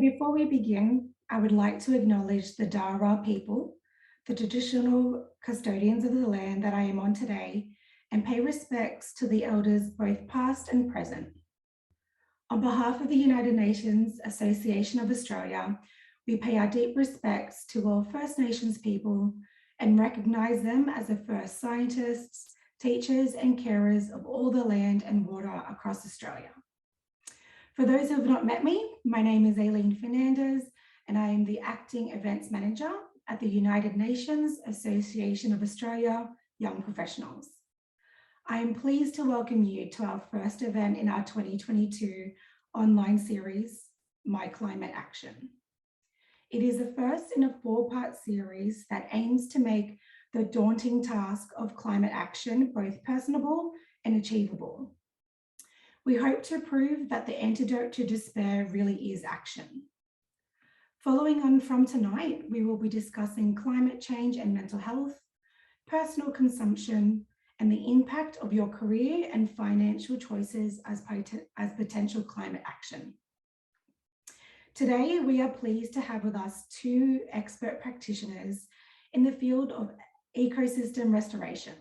Before we begin, I would like to acknowledge the Dara people, the traditional custodians of the land that I am on today, and pay respects to the elders both past and present. On behalf of the United Nations Association of Australia, we pay our deep respects to all First Nations people and recognise them as the first scientists, teachers and carers of all the land and water across Australia. For those who have not met me, my name is Aileen Fernandez and I am the Acting Events Manager at the United Nations Association of Australia Young Professionals. I am pleased to welcome you to our first event in our 2022 online series, My Climate Action. It is the first in a 4-part series that aims to make the daunting task of climate action both personable and achievable. We hope to prove that the antidote to despair really is action. Following on from tonight, we will be discussing climate change and mental health, personal consumption, and the impact of your career and financial choices as potential climate action. Today, we are pleased to have with us 2 expert practitioners in the field of ecosystem restoration.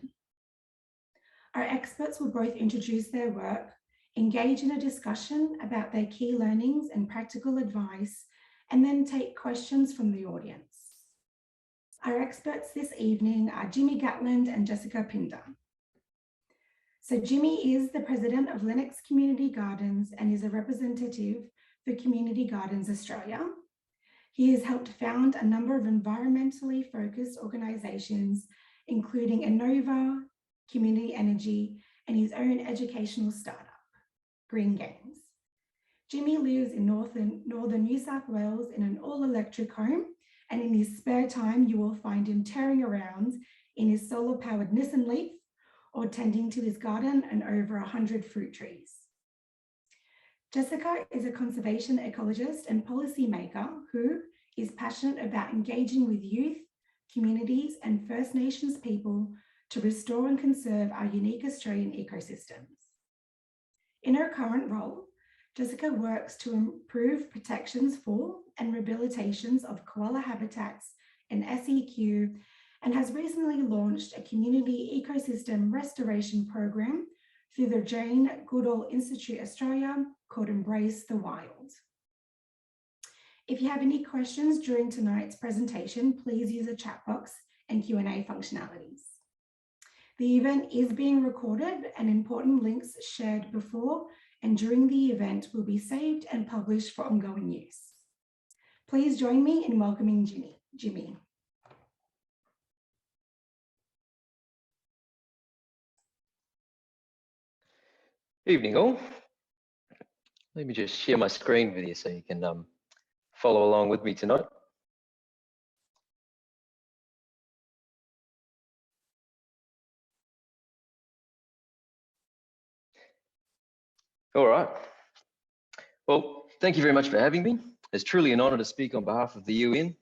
Our experts will both introduce their work, engage in a discussion about their key learnings and practical advice, and then take questions from the audience. Our experts this evening are Jimi Gatland and Jessica Pinder. So Jimi is the president of Lennox Community Gardens and is a representative for Community Gardens Australia. He has helped found a number of environmentally focused organisations, including Innova, Community Energy, and his own educational startup, Green Games. Jimi lives in northern New South Wales in an all-electric home, and in his spare time, you will find him tearing around in his solar-powered Nissan Leaf or tending to his garden and over 100 fruit trees. Jessica is a conservation ecologist and policymaker who is passionate about engaging with youth, communities, and First Nations people to restore and conserve our unique Australian ecosystems. In her current role, Jessica works to improve protections for and rehabilitations of koala habitats and SEQ, and has recently launched a community ecosystem restoration program through the Jane Goodall Institute Australia called Embrace the Wild. If you have any questions during tonight's presentation, please use the chat box and Q&A functionalities. The event is being recorded and important links shared before and during the event will be saved and published for ongoing use. Please join me in welcoming Jimi. Evening all. Let me just share my screen with you so you can follow along with me tonight. All right. Well, thank you very much for having me. It's truly an honour to speak on behalf of the UN.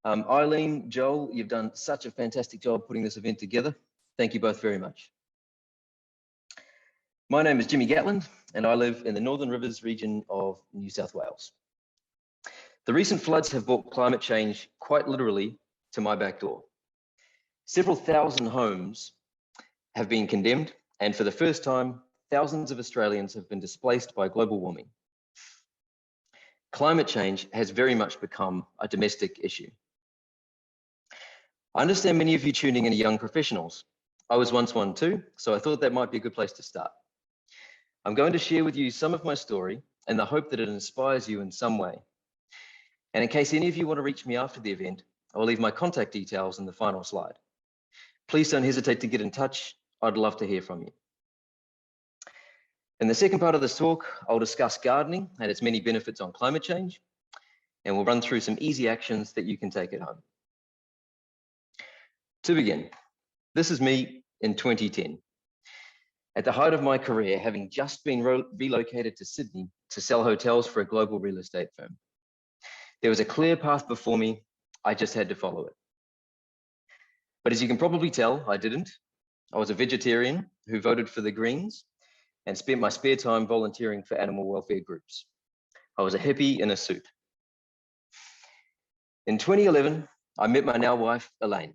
Eileen, Joel, you've done such a fantastic job putting this event together. Thank you both very much. My name is Jimi Gatland and I live in the Northern Rivers region of New South Wales. The recent floods have brought climate change quite literally to my back door. Several thousand homes have been condemned, and for the first time, thousands of Australians have been displaced by global warming. Climate change has very much become a domestic issue. I understand many of you tuning in are young professionals. I was once one too, so I thought that might be a good place to start. I'm going to share with you some of my story and the hope that it inspires you in some way. And in case any of you want to reach me after the event, I will leave my contact details in the final slide. Please don't hesitate to get in touch. I'd love to hear from you. In the second part of this talk, I'll discuss gardening and its many benefits on climate change, and we'll run through some easy actions that you can take at home. To begin, this is me in 2010. At the height of my career, having just been relocated to Sydney to sell hotels for a global real estate firm. There was a clear path before me. I just had to follow it. But as you can probably tell, I didn't. I was a vegetarian who voted for the Greens and spent my spare time volunteering for animal welfare groups. I was a hippie in a suit, In 2011, I met my now wife, Elaine.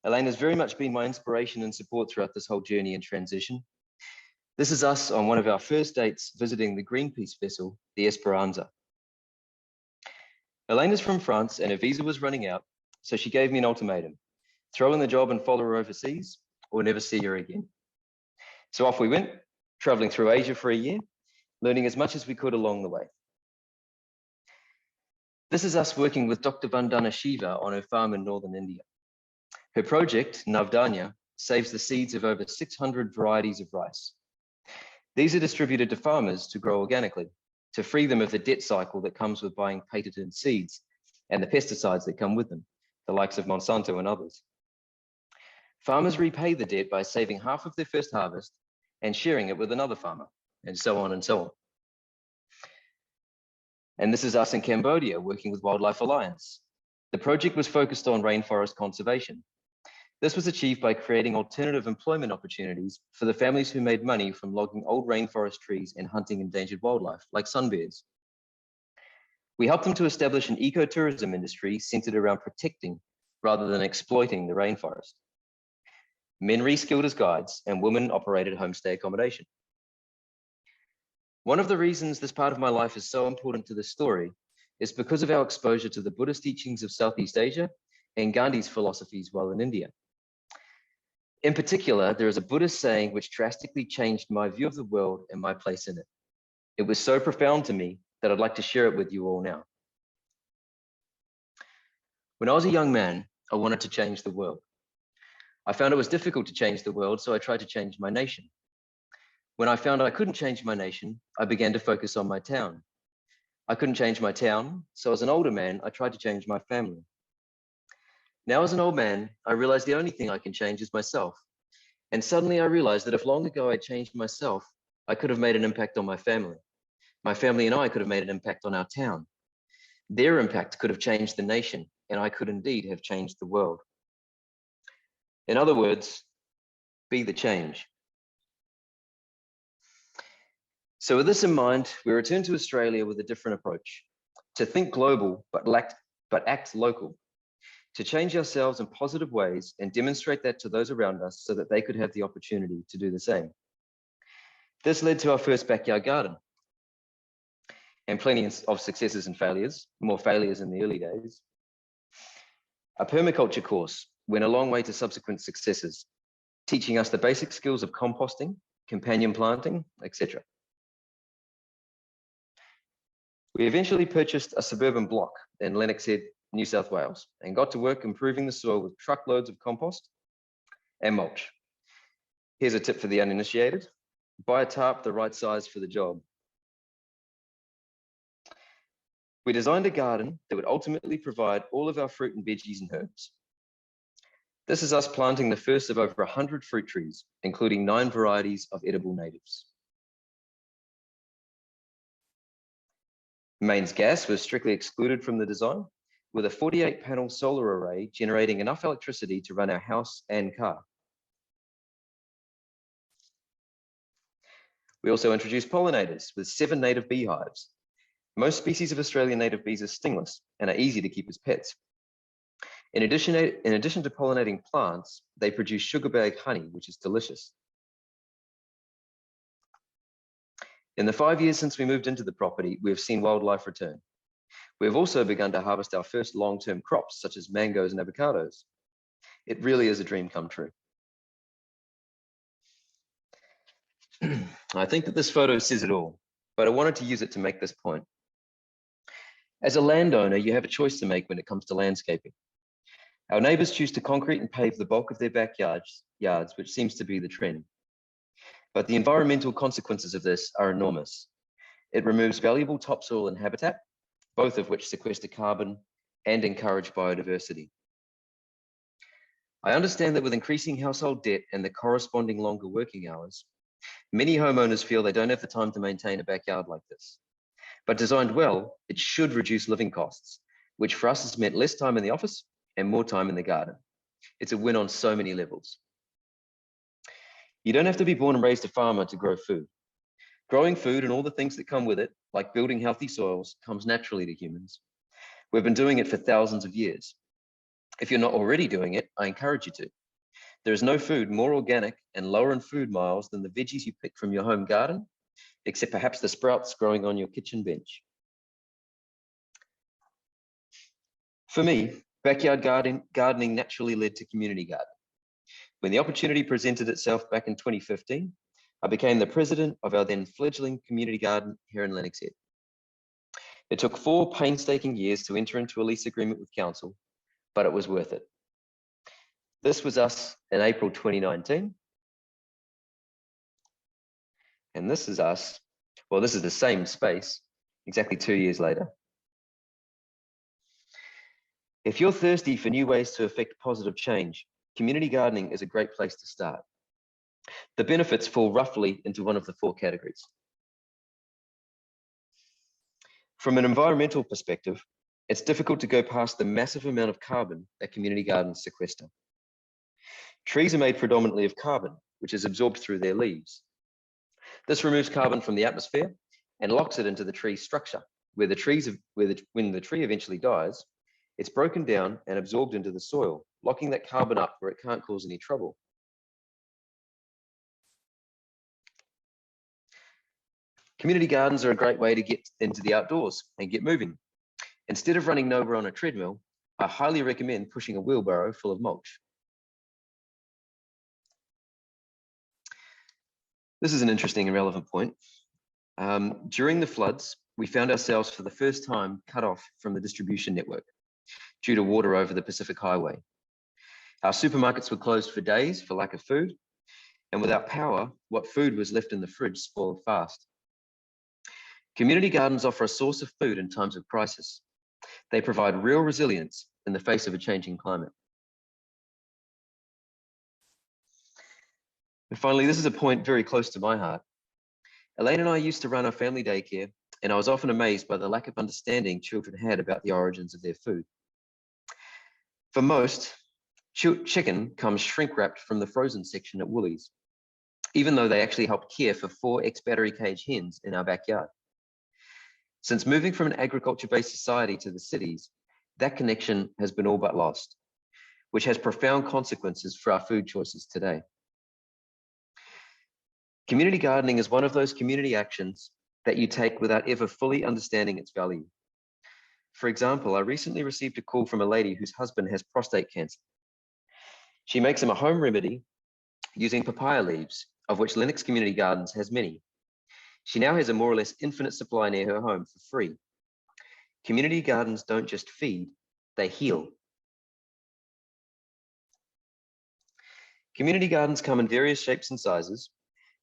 Elaine has very much been my inspiration and support throughout this whole journey and transition. This is us on one of our first dates visiting the Greenpeace vessel, the Esperanza. Elaine is from France and her visa was running out, so she gave me an ultimatum: throw in the job and follow her overseas, or never see her again. So off we went, traveling through Asia for a year, learning as much as we could along the way. This is us working with Dr. Vandana Shiva on her farm in northern India. Her project, Navdanya, saves the seeds of over 600 varieties of rice. These are distributed to farmers to grow organically, to free them of the debt cycle that comes with buying patented seeds and the pesticides that come with them, the likes of Monsanto and others. Farmers repay the debt by saving half of their first harvest and sharing it with another farmer, and so on and so on. And this is us in Cambodia working with Wildlife Alliance. The project was focused on rainforest conservation. This was achieved by creating alternative employment opportunities for the families who made money from logging old rainforest trees and hunting endangered wildlife, like sunbears. We helped them to establish an ecotourism industry centered around protecting rather than exploiting the rainforest. Men reskilled as guides and women operated homestay accommodation. One of the reasons this part of my life is so important to this story is because of our exposure to the Buddhist teachings of Southeast Asia and Gandhi's philosophies while in India. In particular, there is a Buddhist saying which drastically changed my view of the world and my place in it. It was so profound to me that I'd like to share it with you all now. When I was a young man, I wanted to change the world. I found it was difficult to change the world, so I tried to change my nation. When I found I couldn't change my nation, I began to focus on my town. I couldn't change my town, so as an older man, I tried to change my family. Now as an old man, I realized the only thing I can change is myself. And suddenly I realized that if long ago I changed myself, I could have made an impact on my family. My family and I could have made an impact on our town. Their impact could have changed the nation, and I could indeed have changed the world. In other words, be the change. So with this in mind, we returned to Australia with a different approach: to think global, but act local, to change ourselves in positive ways and demonstrate that to those around us so that they could have the opportunity to do the same. This led to our first backyard garden and plenty of successes and failures, more failures in the early days. A permaculture course went a long way to subsequent successes, teaching us the basic skills of composting, companion planting, etc. We eventually purchased a suburban block in Lennox, New South Wales, and got to work improving the soil with truckloads of compost and mulch. Here's a tip for the uninitiated: buy a tarp the right size for the job. We designed a garden that would ultimately provide all of our fruit and veggies and herbs. This is us planting the first of over 100 fruit trees, including 9 varieties of edible natives. Mains gas was strictly excluded from the design, with a 48-panel solar array generating enough electricity to run our house and car. We also introduced pollinators with 7 native beehives. Most species of Australian native bees are stingless and are easy to keep as pets. In addition to pollinating plants, they produce sugar bag honey, which is delicious. In the 5 years since we moved into the property, we have seen wildlife return. We have also begun to harvest our first long-term crops, such as mangoes and avocados. It really is a dream come true. I think that this photo says it all, but I wanted to use it to make this point. As a landowner, you have a choice to make when it comes to landscaping. Our neighbors choose to concrete and pave the bulk of their backyards, which seems to be the trend. But the environmental consequences of this are enormous. It removes valuable topsoil and habitat, both of which sequester carbon and encourage biodiversity. I understand that with increasing household debt and the corresponding longer working hours, many homeowners feel they don't have the time to maintain a backyard like this. But designed well, it should reduce living costs, which for us has meant less time in the office and more time in the garden. It's a win on so many levels. You don't have to be born and raised a farmer to grow food. Growing food and all the things that come with it, like building healthy soils, comes naturally to humans. We've been doing it for thousands of years. If you're not already doing it, I encourage you to. There is no food more organic and lower in food miles than the veggies you pick from your home garden, except perhaps the sprouts growing on your kitchen bench. For me, backyard gardening naturally led to community gardening. When the opportunity presented itself back in 2015, I became the president of our then fledgling community garden here in Lennox Head. It took 4 painstaking years to enter into a lease agreement with council, but it was worth it. This was us in April 2019. And this is us, well, this is the same space, exactly 2 years later. If you're thirsty for new ways to affect positive change, community gardening is a great place to start. The benefits fall roughly into one of the 4 categories. From an environmental perspective, it's difficult to go past the massive amount of carbon that community gardens sequester. Trees are made predominantly of carbon, which is absorbed through their leaves. This removes carbon from the atmosphere and locks it into the tree's structure, where when the tree eventually dies, it's broken down and absorbed into the soil, locking that carbon up where it can't cause any trouble. Community gardens are a great way to get into the outdoors and get moving. Instead of running nowhere on a treadmill, I highly recommend pushing a wheelbarrow full of mulch. This is an interesting and relevant point. During the floods, we found ourselves for the first time cut off from the distribution network due to water over the Pacific Highway. Our supermarkets were closed for days for lack of food, and without power, what food was left in the fridge spoiled fast. Community gardens offer a source of food in times of crisis. They provide real resilience in the face of a changing climate. And finally, this is a point very close to my heart. Elaine and I used to run a family daycare, and I was often amazed by the lack of understanding children had about the origins of their food. For most, chicken comes shrink wrapped from the frozen section at Woolies, even though they actually helped care for 4 ex-battery cage hens in our backyard. Since moving from an agriculture-based society to the cities, that connection has been all but lost, which has profound consequences for our food choices today. Community gardening is one of those community actions that you take without ever fully understanding its value. For example, I recently received a call from a lady whose husband has prostate cancer. She makes him a home remedy using papaya leaves, of which Lennox Community Gardens has many. She now has a more or less infinite supply near her home for free. Community gardens don't just feed, they heal. Community gardens come in various shapes and sizes.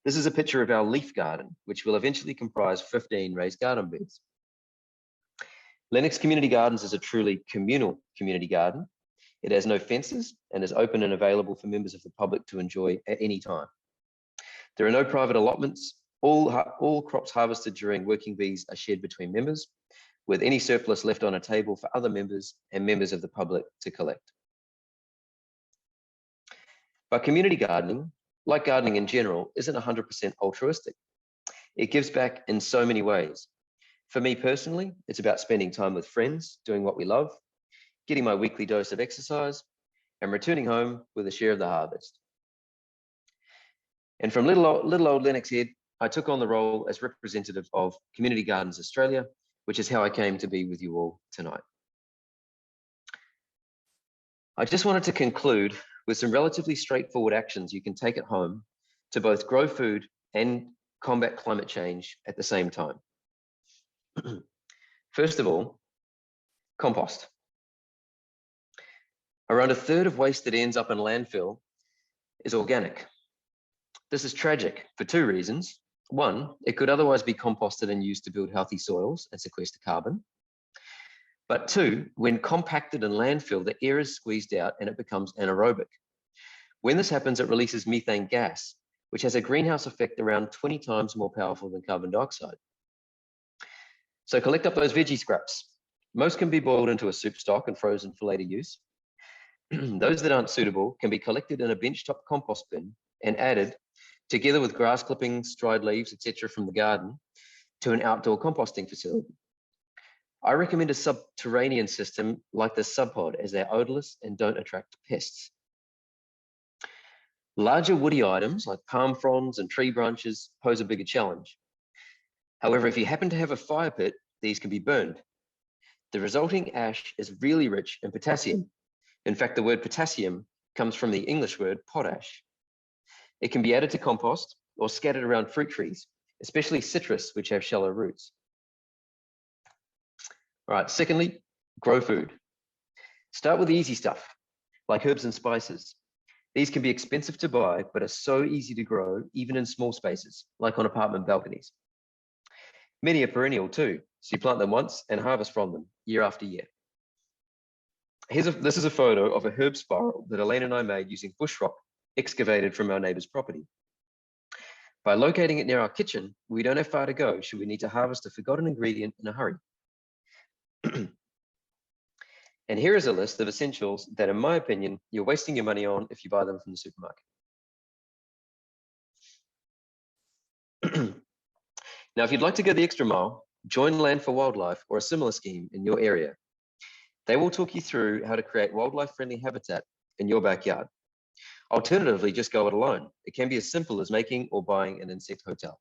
This is a picture of our leaf garden, which will eventually comprise 15 raised garden beds. Lennox Community Gardens is a truly communal community garden. It has no fences and is open and available for members of the public to enjoy at any time. There are no private allotments. All crops harvested during working bees are shared between members, with any surplus left on a table for other members and members of the public to collect. But community gardening, like gardening in general, isn't 100% altruistic. It gives back in so many ways. For me personally, it's about spending time with friends, doing what we love, getting my weekly dose of exercise, and returning home with a share of the harvest. And from little old Lennox Head, I took on the role as representative of Community Gardens Australia, which is how I came to be with you all tonight. I just wanted to conclude with some relatively straightforward actions you can take at home to both grow food and combat climate change at the same time. First of all, compost. Around a third of waste that ends up in landfill is organic. This is tragic for 2 reasons. One, it could otherwise be composted and used to build healthy soils and sequester carbon. But 2, when compacted in landfill, the air is squeezed out and it becomes anaerobic. When this happens, it releases methane gas, which has a greenhouse effect around 20 times more powerful than carbon dioxide. So collect up those veggie scraps. Most can be boiled into a soup stock and frozen for later use. Those that aren't suitable can be collected in a benchtop compost bin and added, together with grass clippings, dried leaves, etc. from the garden, to an outdoor composting facility. I recommend a subterranean system like the subpod, as they're odorless and don't attract pests. Larger woody items like palm fronds and tree branches pose a bigger challenge. However, if you happen to have a fire pit, these can be burned. The resulting ash is really rich in potassium. In fact, the word potassium comes from the English word potash. It can be added to compost or scattered around fruit trees, especially citrus, which have shallow roots. All right, secondly, grow food. Start with the easy stuff, like herbs and spices. These can be expensive to buy, but are so easy to grow, even in small spaces, like on apartment balconies. Many are perennial too, so you plant them once and harvest from them year after year. This is a photo of a herb spiral that Elaine and I made using bush rock excavated from our neighbor's property. By locating it near our kitchen, we don't have far to go should we need to harvest a forgotten ingredient in a hurry. And here is a list of essentials that, in my opinion, you're wasting your money on if you buy them from the supermarket. Now, if you'd like to go the extra mile, join Land for Wildlife or a similar scheme in your area. They will talk you through how to create wildlife-friendly habitat in your backyard. Alternatively, just go it alone. It can be as simple as making or buying an insect hotel.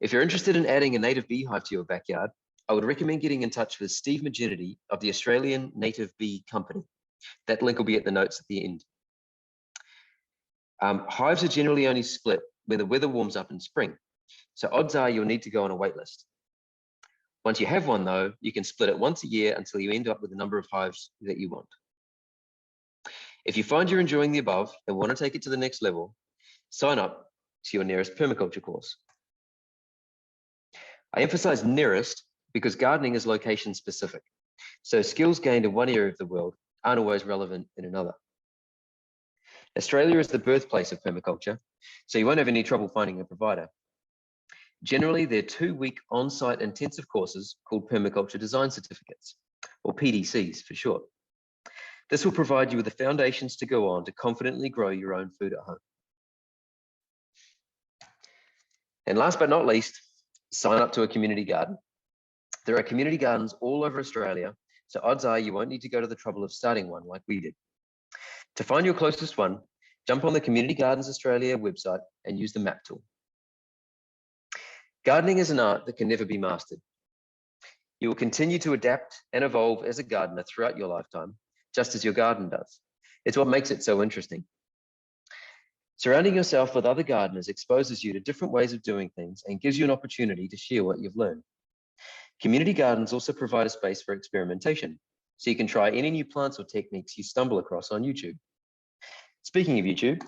If you're interested in adding a native beehive to your backyard, I would recommend getting in touch with Steve Maginity of the Australian Native Bee Company. That link will be at the notes at the end. Hives are generally only split when the weather warms up in spring, so odds are you'll need to go on a wait list. Once you have one though, you can split it once a year until you end up with the number of hives that you want. If you find you're enjoying the above and want to take it to the next level, sign up to your nearest permaculture course. I emphasize nearest because gardening is location specific, so skills gained in one area of the world aren't always relevant in another. Australia is the birthplace of permaculture, so you won't have any trouble finding a provider. Generally, they're 2-week on-site intensive courses called Permaculture Design Certificates, or PDCs for short. This will provide you with the foundations to go on to confidently grow your own food at home. And last but not least, sign up to a community garden. There are community gardens all over Australia, so odds are you won't need to go to the trouble of starting one like we did. To find your closest one, jump on the Community Gardens Australia website and use the map tool. Gardening is an art that can never be mastered. You will continue to adapt and evolve as a gardener throughout your lifetime, just as your garden does. It's what makes it so interesting. Surrounding yourself with other gardeners exposes you to different ways of doing things and gives you an opportunity to share what you've learned. Community gardens also provide a space for experimentation, so you can try any new plants or techniques you stumble across on YouTube. Speaking of YouTube,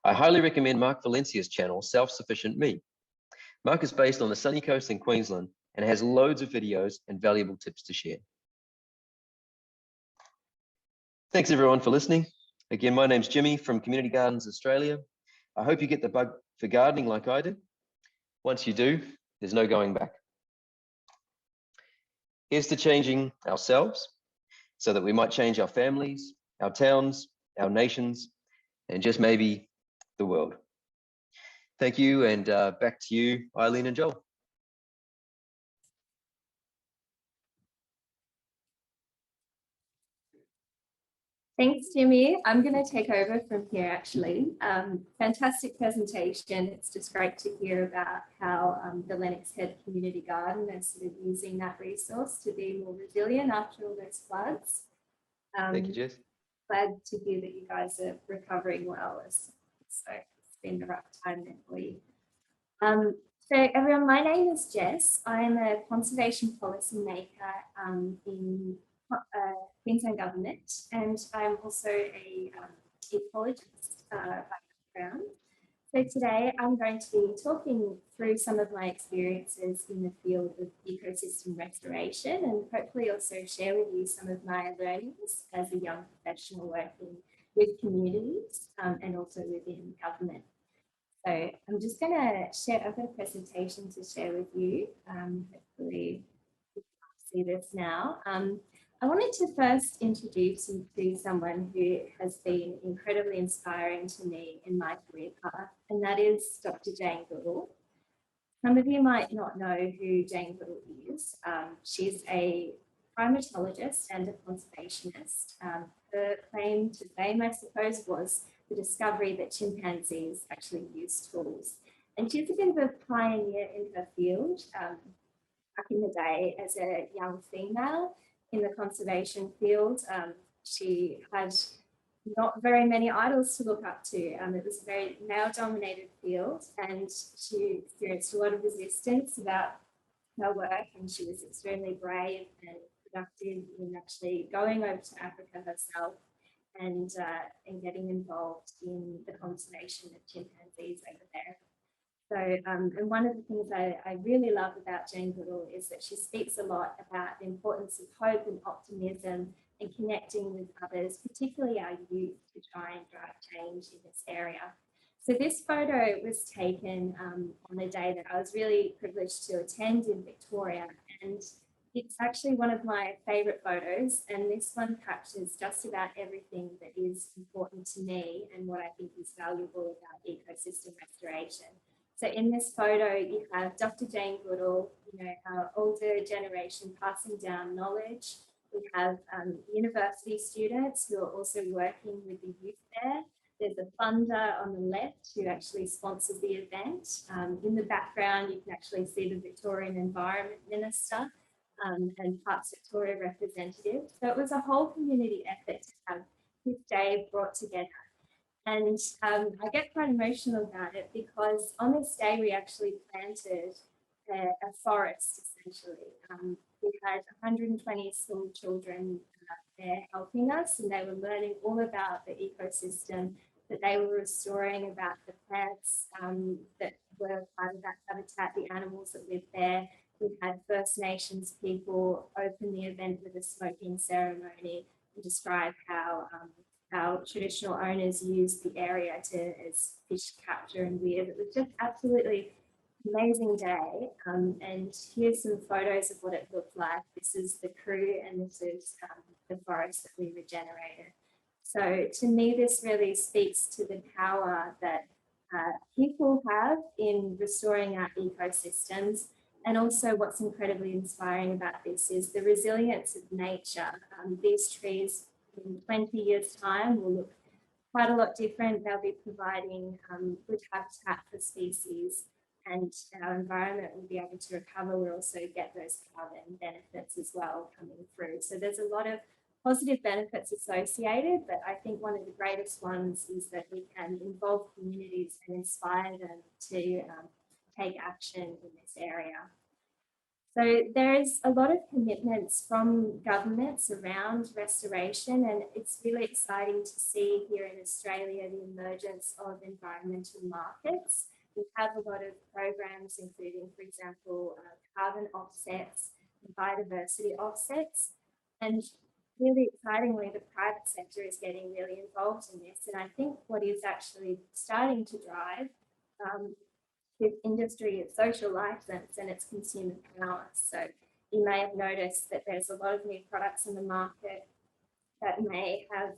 I highly recommend Mark Valencia's channel, Self-Sufficient Me. Mark is based on the sunny coast in Queensland and has loads of videos and valuable tips to share. Thanks everyone for listening. Again, my name's Jimmy from Community Gardens Australia. I hope you get the bug for gardening like I did. Once you do, there's no going back. Here's to changing ourselves so that we might change our families, our towns, our nations, and just maybe the world. Thank you, and back to you, Eileen and Joel. Thanks, Jimmy. I'm going to take over from here, actually. Fantastic presentation. It's just great to hear about how the Lennox Head Community Garden is sort of using that resource to be more resilient after all those floods. Thank you, Jess. Glad to hear that you guys are recovering well. So it's been a rough time there for you. So everyone, my name is Jess. I'm a conservation policy maker in Queensland Government, and I'm also a ecologist by background. So today I'm going to be talking through some of my experiences in the field of ecosystem restoration, and hopefully also share with you some of my learnings as a young professional working with communities and also within government. So I'm just going to share, I've got a presentation to share with you. Hopefully you can see this now. I wanted to first introduce you to someone who has been incredibly inspiring to me in my career path, and that is Dr. Jane Goodall. Some of you might not know who Jane Goodall is. She's a primatologist and a conservationist. Her claim to fame, I suppose, was the discovery that chimpanzees actually use tools. And she's a bit of a pioneer in her field. Back in the day, as a young female in the conservation field, she had not very many idols to look up to. It was a very male-dominated field, and she experienced a lot of resistance about her work, and she was extremely brave and productive in actually going over to Africa herself and getting involved in the conservation of chimpanzees over there. So, and one of the things I really love about Jane Goodall is that she speaks a lot about the importance of hope and optimism and connecting with others, particularly our youth, to try and drive change in this area. So this photo was taken on a day that I was really privileged to attend in Victoria, and it's actually one of my favourite photos, and this one captures just about everything that is important to me and what I think is valuable about ecosystem restoration. So in this photo, you have Dr. Jane Goodall, our older generation passing down knowledge. We have university students who are also working with the youth there. There's a funder on the left who actually sponsors the event. In the background, you can actually see the Victorian Environment Minister and Parks Victoria representative. So it was a whole community effort to have this day brought together. And I get quite emotional about it because on this day, we actually planted a forest, essentially. We had 120 school children there helping us, and they were learning all about the ecosystem that they were restoring, about the plants that were part of that habitat, the animals that lived there. We had First Nations people open the event with a smoking ceremony and describe how our traditional owners used the area as fish capture and weir. It was just absolutely amazing day. And here's some photos of what it looked like. This is the crew, and this is the forest that we regenerated. So to me, this really speaks to the power that people have in restoring our ecosystems. And also what's incredibly inspiring about this is the resilience of nature. These trees in 20 years' time will look quite a lot different. They'll be providing good habitat for species, and our environment will be able to recover. We'll also get those carbon benefits as well coming through. So there's a lot of positive benefits associated, but I think one of the greatest ones is that we can involve communities and inspire them to take action in this area. So there's a lot of commitments from governments around restoration, and it's really exciting to see here in Australia the emergence of environmental markets. We have a lot of programs, including, for example, carbon offsets and biodiversity offsets. And really excitingly, the private sector is getting really involved in this. And I think what is actually starting to drive this industry is social license and its consumer power. So you may have noticed that there's a lot of new products in the market that may have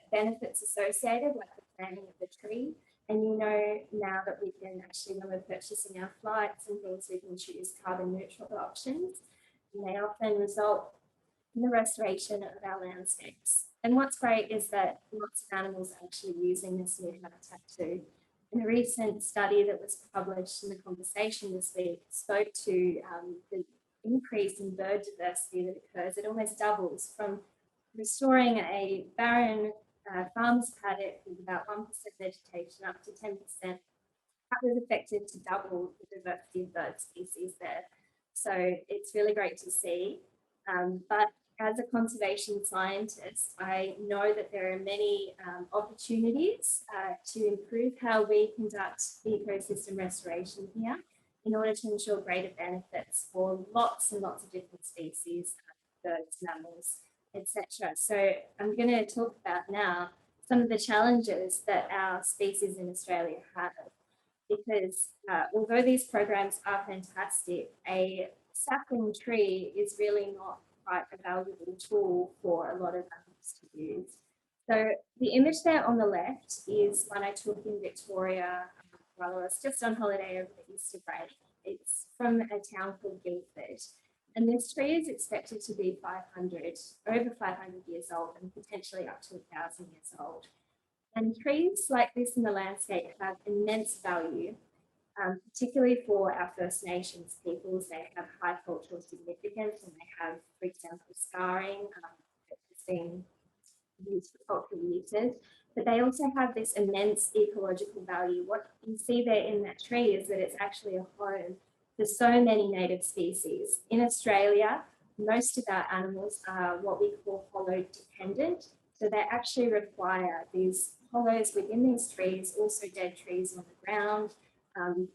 benefits associated, like the planting of the tree. And now that we can actually, when we're purchasing our flights and things, we can choose carbon neutral options. And they often result in the restoration of our landscapes. And what's great is that lots of animals are actually using this new habitat too. In a recent study that was published in The Conversation this week, spoke to the increase in bird diversity that occurs. It almost doubles from restoring a barren farmer's paddock with about 1% vegetation up to 10%. That was effective to double the diversity of bird species there. So it's really great to see. But as a conservation scientist, I know that there are many opportunities to improve how we conduct ecosystem restoration here in order to ensure greater benefits for lots and lots of different species, birds, mammals, etc. So I'm going to talk about now some of the challenges that our species in Australia have, because although these programs are fantastic, a sapling tree is really not quite a valuable tool for a lot of animals to use. So the image there on the left is one I took in Victoria while I was just on holiday over the Easter break. It's from a town called Guildford. And this tree is expected to be over 500 years old and potentially up to 1,000 years old. And trees like this in the landscape have immense value, particularly for our First Nations peoples. They have high cultural significance and they have, for example, scarring that has been used for cultural uses. But they also have this immense ecological value. What you see there in that tree is that it's actually a home for so many native species. In Australia, most of our animals are what we call hollow dependent. So they actually require these hollows within these trees, also dead trees on the ground,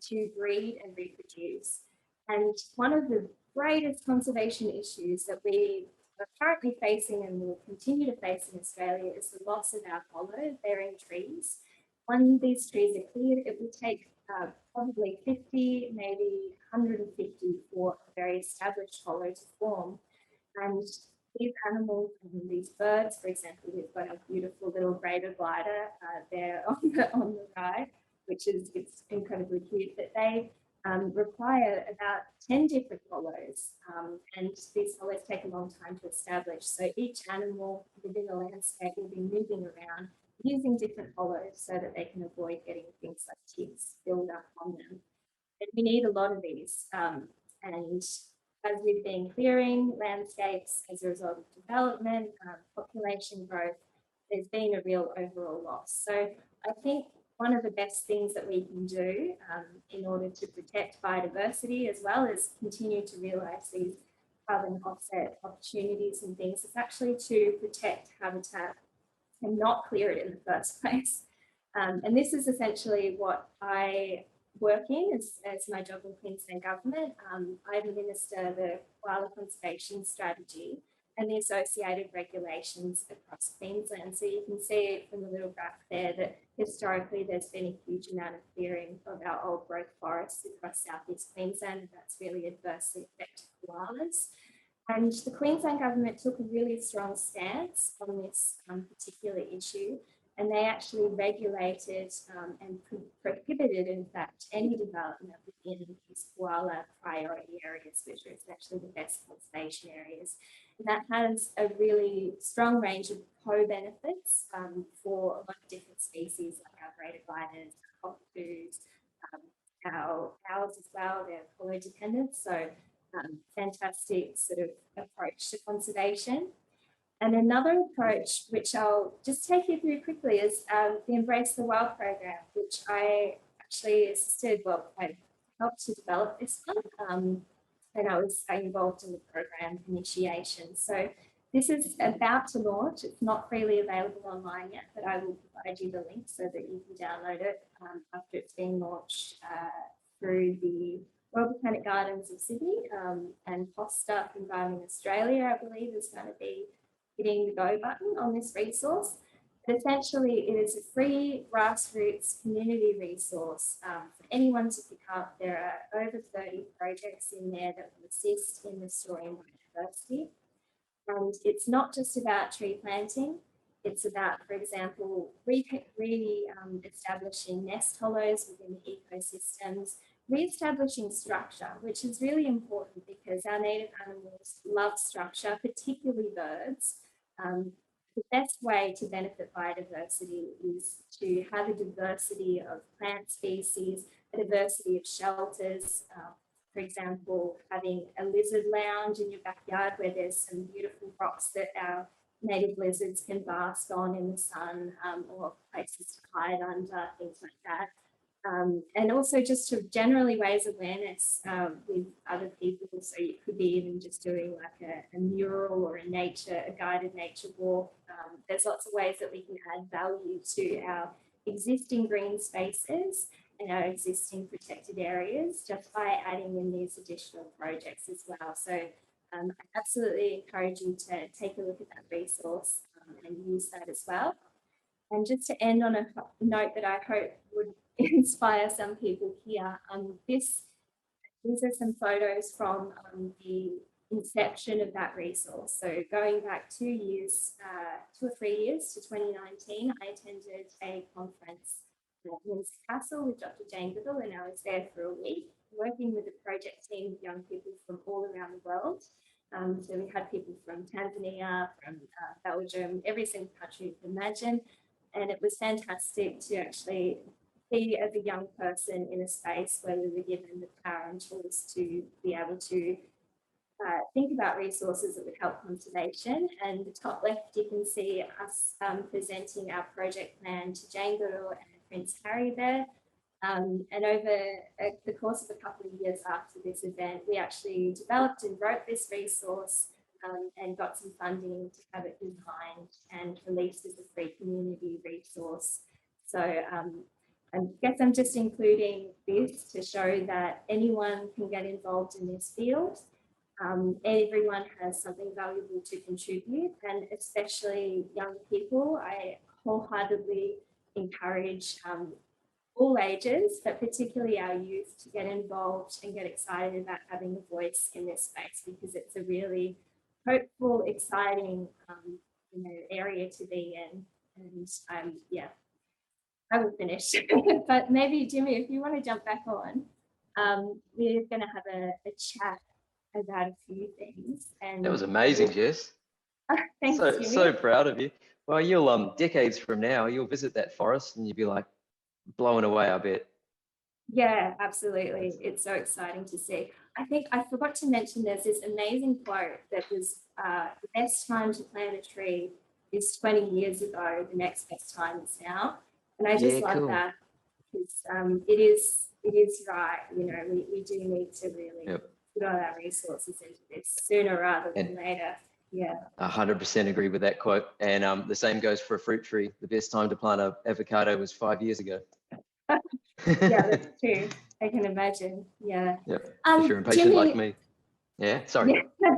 to breed and reproduce. And one of the greatest conservation issues that we are currently facing and will continue to face in Australia is the loss of our hollow bearing trees. When these trees are cleared, it will take probably 50, maybe 150 for a very established hollow to form. And these animals and these birds, for example, we've got a beautiful little greater glider there on the right, which is it's incredibly cute, but they require about 10 different hollows, and these hollows take a long time to establish. So each animal within the landscape will be moving around using different hollows so that they can avoid getting things like ticks build up on them. And we need a lot of these. And as we've been clearing landscapes as a result of development, population growth, there's been a real overall loss. So I think one of the best things that we can do in order to protect biodiversity as well as continue to realise these carbon offset opportunities and things is actually to protect habitat and not clear it in the first place. And this is essentially what I work in as my job in Queensland Government. I administer the koala conservation strategy and the associated regulations across Queensland. So you can see from the little graph there that historically there's been a huge amount of clearing of our old growth forests across southeast Queensland, and that's really adversely affected koalas. And the Queensland Government took a really strong stance on this particular issue, and they actually regulated and prohibited, in fact, any development within these koala priority areas, which are actually the best conservation areas. And that has a really strong range of co-benefits for a lot of different species, like our greater gliders, cockatoos, our owls as well, they're hollow dependent. So fantastic sort of approach to conservation. And another approach, which I'll just take you through quickly, is the Embrace the Wild program, which I actually assisted, well, I helped to develop this one, and I was involved in the program initiation. So this is about to launch. It's not freely available online yet, but I will provide you the link so that you can download it after it's been launched through the World Botanic Gardens of Sydney and Foster Environment Australia, I believe, is going to be hitting the go button on this resource. But essentially, it is a free grassroots community resource for anyone to pick up. There are over 30 projects in there that will assist in restoring biodiversity. And it's not just about tree planting. It's about, for example, establishing nest hollows within the ecosystems, re-establishing structure, which is really important because our native animals love structure, particularly birds. The best way to benefit biodiversity is to have a diversity of plant species, a diversity of shelters. For example, having a lizard lounge in your backyard where there's some beautiful rocks that our native lizards can bask on in the sun, or places to hide under, things like that. And also just to generally raise awareness with other people. So it could be even just doing like a mural or a guided nature walk. There's lots of ways that we can add value to our existing green spaces and our existing protected areas just by adding in these additional projects as well. So I absolutely encourage you to take a look at that resource and use that as well. And just to end on a note that I hope would inspire some people here, these are some photos from the inception of that resource. So going back 2 or 3 years to 2019, I attended a conference at Windsor Castle with Dr. Jane Goodall, and I was there for a week working with a project team of young people from all around the world. So we had people from Tanzania, from Belgium, every single country you can imagine. And it was fantastic to actually be as a young person in a space where we were given the power and tools to be able to think about resources that would help conservation. And the top left, you can see us presenting our project plan to Jane Goodall and Prince Harry there. And over the course of a couple of years after this event, we actually developed and wrote this resource and got some funding to have it designed and released as a free community resource. So I guess I'm just including this to show that anyone can get involved in this field. Everyone has something valuable to contribute, and especially young people. I wholeheartedly encourage all ages, but particularly our youth, to get involved and get excited about having a voice in this space, because it's a really hopeful, exciting area to be in. And yeah, I will finish. But maybe Jimmy, if you want to jump back on, we're going to have a chat about a few things. And That was amazing, Jess. Thanks, Jimmy. So proud of you. Well, you'll decades from now, you'll visit that forest and you'll be like blown away, I bet. Yeah, absolutely. It's so exciting to see. I think I forgot to mention there's this amazing quote that was the best time to plant a tree is 20 years ago, the next best time is now. And I just love that, because it is right. You know, we do need to really put all our resources into this sooner rather than later. Yeah. 100% agree with that quote. And the same goes for a fruit tree. The best time to plant an avocado was 5 years ago. Yeah, that's true. I can imagine. Yeah. Yep. If you're impatient Jimmy, like me. Yeah, sorry. Yeah.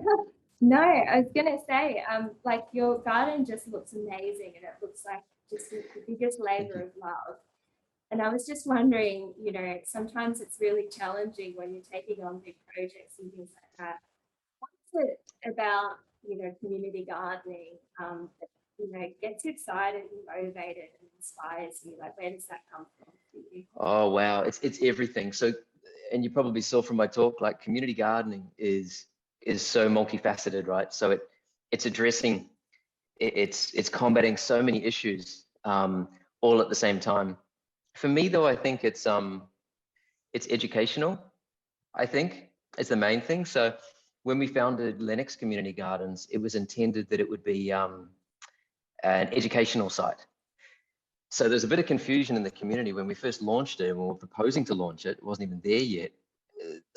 No, I was gonna say, like your garden just looks amazing, and it looks like just the biggest labor of love. And I was just wondering, you know, sometimes it's really challenging when you're taking on big projects and things like that. What's it about, you know, community gardening that, you know, gets you excited and motivated and inspires you? Like, where does that come from for you? Oh, wow. It's everything. So, and you probably saw from my talk, like community gardening is so multifaceted, right? So it's addressing, it's combating so many issues all at the same time. For me, though, I think it's educational. I think is the main thing. So when we founded Lennox Community Gardens, it was intended that it would be an educational site. So there's a bit of confusion in the community when we first launched it and we were proposing to launch it. It wasn't even there yet.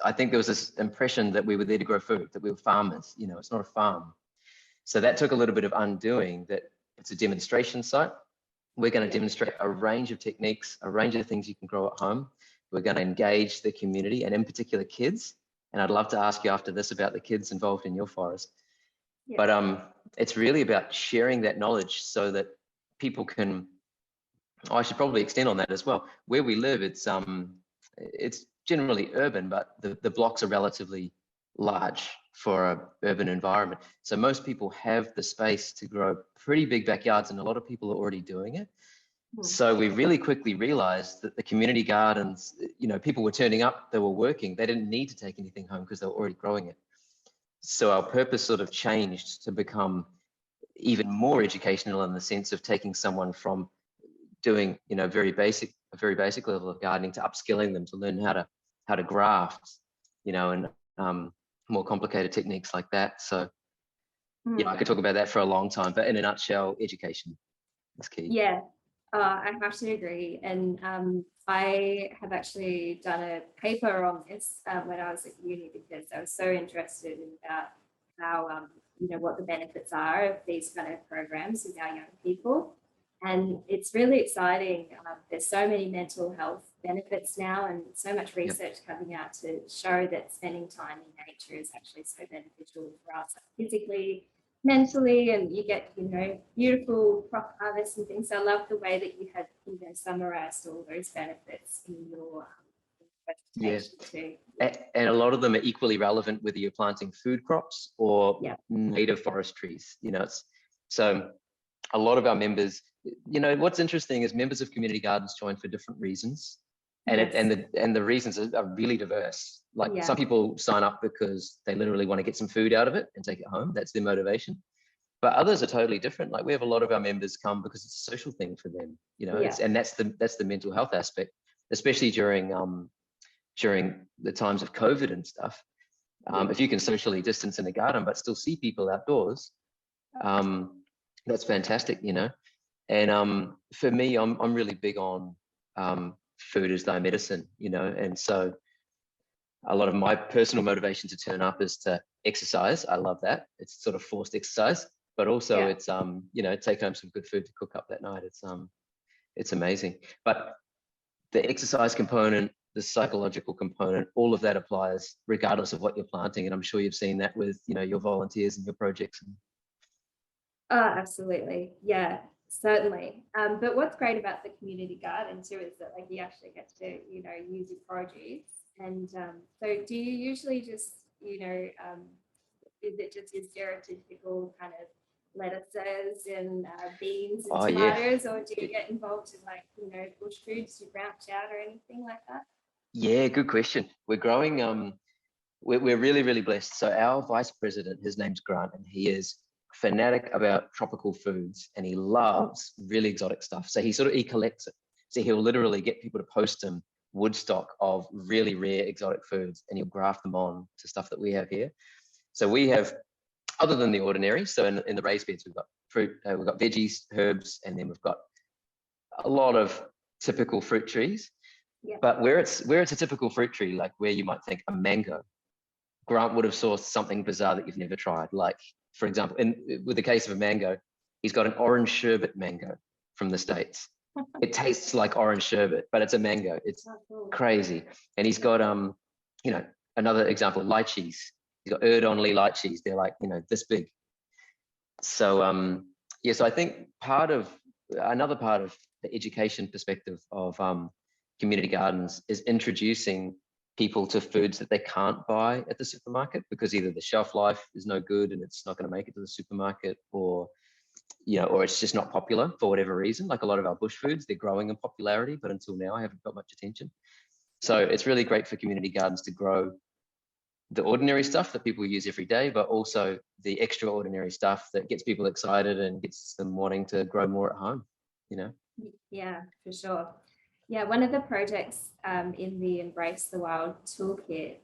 I think there was this impression that we were there to grow food, that we were farmers. You know, it's not a farm. So that took a little bit of undoing. That it's a demonstration site. We're going to demonstrate a range of techniques, a range of things you can grow at home. We're going to engage the community, and in particular kids. And I'd love to ask you after this about the kids involved in your forest. Yeah. But it's really about sharing that knowledge so that people can, I should probably extend on that as well. Where we live, it's generally urban, but the blocks are relatively large for an urban environment. So most people have the space to grow pretty big backyards, and a lot of people are already doing it. So we really quickly realized that the community gardens, you know, people were turning up, they were working, they didn't need to take anything home because they were already growing it. So our purpose sort of changed to become even more educational in the sense of taking someone from doing, you know, a very basic level of gardening to upskilling them to learn how to graft, you know, and more complicated techniques like that. So yeah, I could talk about that for a long time, but in a nutshell, education is key. Yeah. I have to agree, and I have actually done a paper on this when I was at uni, because I was so interested in about how you know, what the benefits are of these kind of programs with our young people, and it's really exciting. There's so many mental health benefits now, and so much research coming out to show that spending time in nature is actually so beneficial for us physically, mentally, and you get, you know, beautiful crop harvests and things. So I love the way that you had, you know, summarized all those benefits in your presentation too. And a lot of them are equally relevant whether you're planting food crops or native forest trees. You know, so a lot of our members you know, what's interesting is members of community gardens join for different reasons. And Yes. the reasons are really diverse. Like Yeah. some people sign up because they literally want to get some food out of it and take it home. That's their motivation. But others are totally different. Like we have a lot of our members come because it's a social thing for them, you know. Yeah. And that's the mental health aspect, especially during the times of COVID and stuff. If you can socially distance in a garden but still see people outdoors, that's fantastic, you know. And for me, I'm really big on food as thy medicine, you know. And so a lot of my personal motivation to turn up is to exercise. I love that. It's sort of forced exercise, but also it's you know, take home some good food to cook up that night. It's amazing. But the exercise component, the psychological component, all of that applies regardless of what you're planting. And I'm sure you've seen that with, you know, your volunteers and your projects. Oh, absolutely. Yeah, certainly. But what's great about the community garden too is that like you actually get to, you know, use your produce. And so do you usually just, you know, is it just your stereotypical kind of lettuces and beans and Oh yeah. tomatoes, or do you get involved in like, you know, bush foods, you branch out or anything like that? Yeah, good question. We're growing, we're really, really blessed. So our vice president, his name's Grant, and he is fanatic about tropical foods and he loves really exotic stuff. So he collects it. So he'll literally get people to post him wood stock of really rare exotic foods and he'll graft them on to stuff that we have here. So we have, other than the ordinary, so in the raised beds, we've got fruit, we've got veggies, herbs, and then we've got a lot of typical fruit trees. Yeah. But where it's a typical fruit tree, like where you might think a mango, Grant would have sourced something bizarre that you've never tried. Like, for example, with the case of a mango, he's got an orange sherbet mango from the States. It tastes like orange sherbet, but it's a mango. It's crazy. And he's got, you know, another example, lychees. He's got Erdonly lychees. They're like, you know, this big. So, yeah, so I think another part of the education perspective of community gardens is introducing people to foods that they can't buy at the supermarket because either the shelf life is no good and it's not going to make it to the supermarket, or you know, or it's just not popular for whatever reason. Like a lot of our bush foods, they're growing in popularity, but until now I haven't got much attention. So it's really great for community gardens to grow the ordinary stuff that people use every day, but also the extraordinary stuff that gets people excited and gets them wanting to grow more at home, you know? Yeah, for sure. Yeah, one of the projects in the Embrace the Wild toolkit,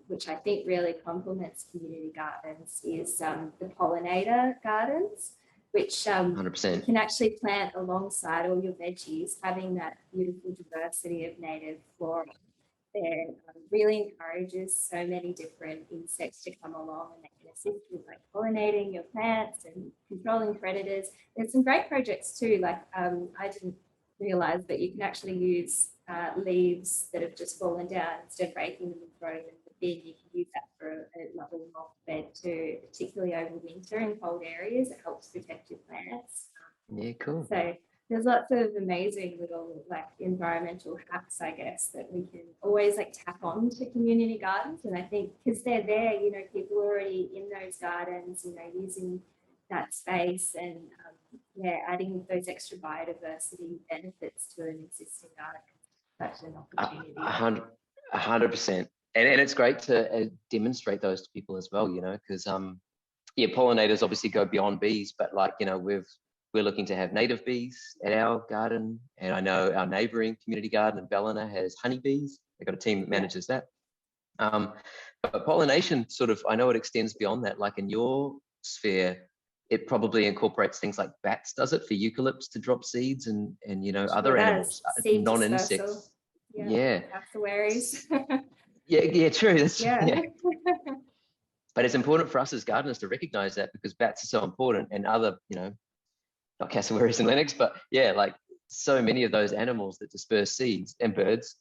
which I think really complements community gardens, is the Pollinator Gardens, which 100%. you can actually plant alongside all your veggies, having that beautiful diversity of native flora. There really encourages so many different insects to come along and they can assist with like pollinating your plants and controlling predators. There's some great projects too, like I didn't realize that you can actually use leaves that have just fallen down, instead of breaking them and throwing them in the bin, you can use that for a little moth bed too, particularly over winter in cold areas. It helps protect your plants. Yeah, cool. So there's lots of amazing little like environmental hacks, I guess, that we can always like tap on to community gardens. And I think because they're there, you know, people are already in those gardens, you know, using that space and yeah, adding those extra biodiversity benefits to an existing garden. Such an opportunity. 100%. And it's great to demonstrate those to people as well, you know, because yeah, pollinators obviously go beyond bees, but like, you know, we're looking to have native bees at our garden. And I know our neighboring community garden in Ballina has honeybees. They've got a team that manages that. But pollination sort of, I know it extends beyond that. Like in your sphere, it probably incorporates things like bats, does it, for eucalypts to drop seeds and you know, other animals, non-insects. Yeah. Cassowaries. Yeah, true. That's, yeah. But it's important for us as gardeners to recognize that because bats are so important, and other, you know, not cassowaries and Lennox, but yeah, like so many of those animals that disperse seeds and birds,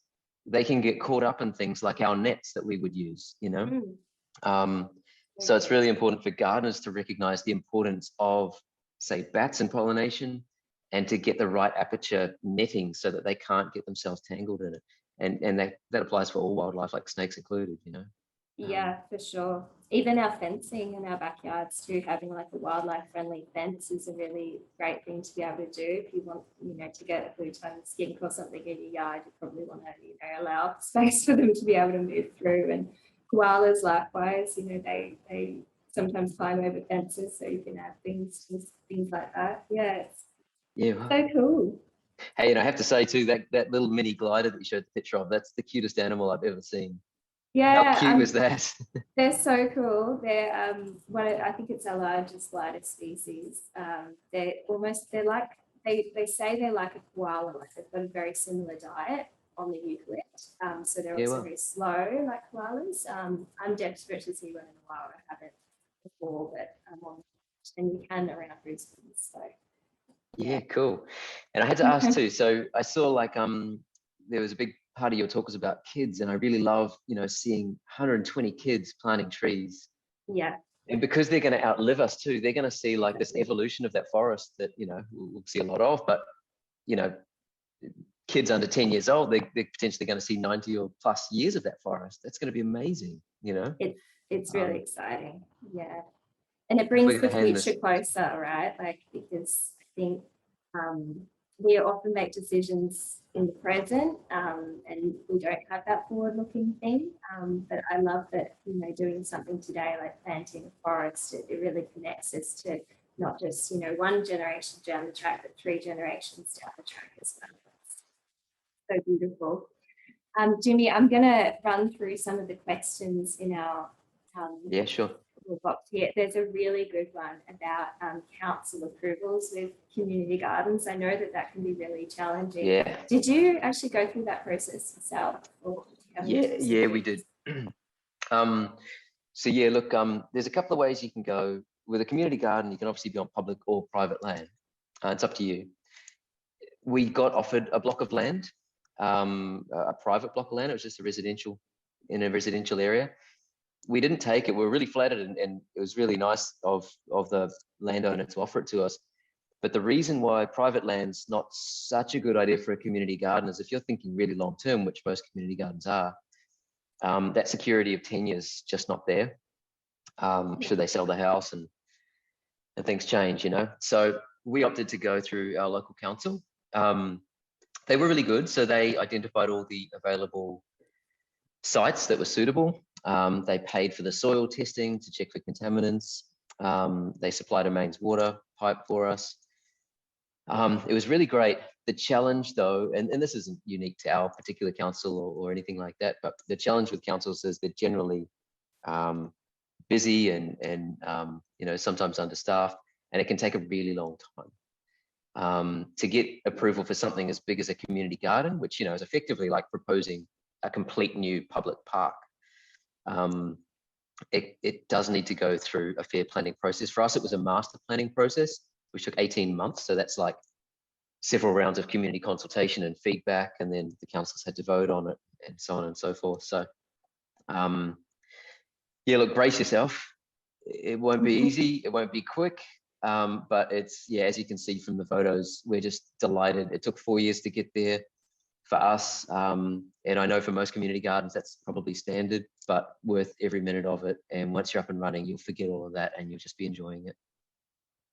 they can get caught up in things like our nets that we would use, you know. So it's really important for gardeners to recognize the importance of, say, bats and pollination, and to get the right aperture netting so that they can't get themselves tangled in it. And that applies for all wildlife, like snakes included, you know. Yeah, for sure. Even our fencing in our backyards too, having like a wildlife friendly fence is a really great thing to be able to do. If you want, to get a blue-tongued skink or something in your yard, you probably want to, allow space for them to be able to move through. And koalas likewise, they sometimes climb over fences, so you can add things like that. Yeah, it's Yeah. so cool. Hey, and I have to say too, that little mini glider that you showed the picture of, that's the cutest animal I've ever seen. Yeah, How cute was that? they're so cool. They're I think it's our largest glider species. They're like they say they're like a koala, like they've got a very similar diet on the eucalypt. So they're Yeah, also well. very slow like koalas. I'm desperate to see one in the wild. I haven't before, but and you can around Brisbane. So Yeah, cool. And I had to ask too. So I saw like there was a big part of your talk was about kids, and I really love seeing 120 kids planting trees. yeah, And because they're going to outlive us too, they're going to see like this evolution of that forest that we'll see a lot of. But kids under 10 years old, they're potentially going to see 90 or plus years of that forest. That's going to be amazing. it's really exciting. Yeah. And it If we're brings the going to hand future this, closer, right? Like, because I think we often make decisions in the present and we don't have that forward-looking thing. But I love that, doing something today, like planting a forest, it really connects us to not just, one generation down the track, but 3 generations down the track as well. It's so beautiful. Jimmy, I'm going to run through some of the questions in our yeah, sure. box here. There's a really good one about council approvals with community gardens. I know that can be really challenging. Yeah. Did you actually go through that process yourself? Yeah, we did. So yeah, look, there's a couple of ways you can go with a community garden. You can obviously be on public or private land. It's up to you. We got offered a block of land, a private block of land. It was just in a residential area. We didn't take it. We were really flattered, and it was really nice of the landowner to offer it to us. But the reason why private land's not such a good idea for a community garden is if you're thinking really long term, which most community gardens are, that security of tenure is just not there. Should they sell the house and things change, So we opted to go through our local council. They were really good. So they identified all the available sites that were suitable. They paid for the soil testing to check for contaminants. They supplied a mains water pipe for us. It was really great. The challenge though, and this isn't unique to our particular council or anything like that, but the challenge with councils is they're generally busy and sometimes understaffed, and it can take a really long time to get approval for something as big as a community garden, which is effectively like proposing a complete new public park. It does need to go through a fair planning process. For us, it was a master planning process, which took 18 months. So that's like several rounds of community consultation and feedback, and then the councils had to vote on it and so on and so forth. So yeah, look, brace yourself. It won't be easy. It won't be quick. But it's, yeah, as you can see from the photos, we're just delighted. It took 4 years to get there for us. And I know for most community gardens, that's probably standard, but worth every minute of it. And once you're up and running, you'll forget all of that and you'll just be enjoying it.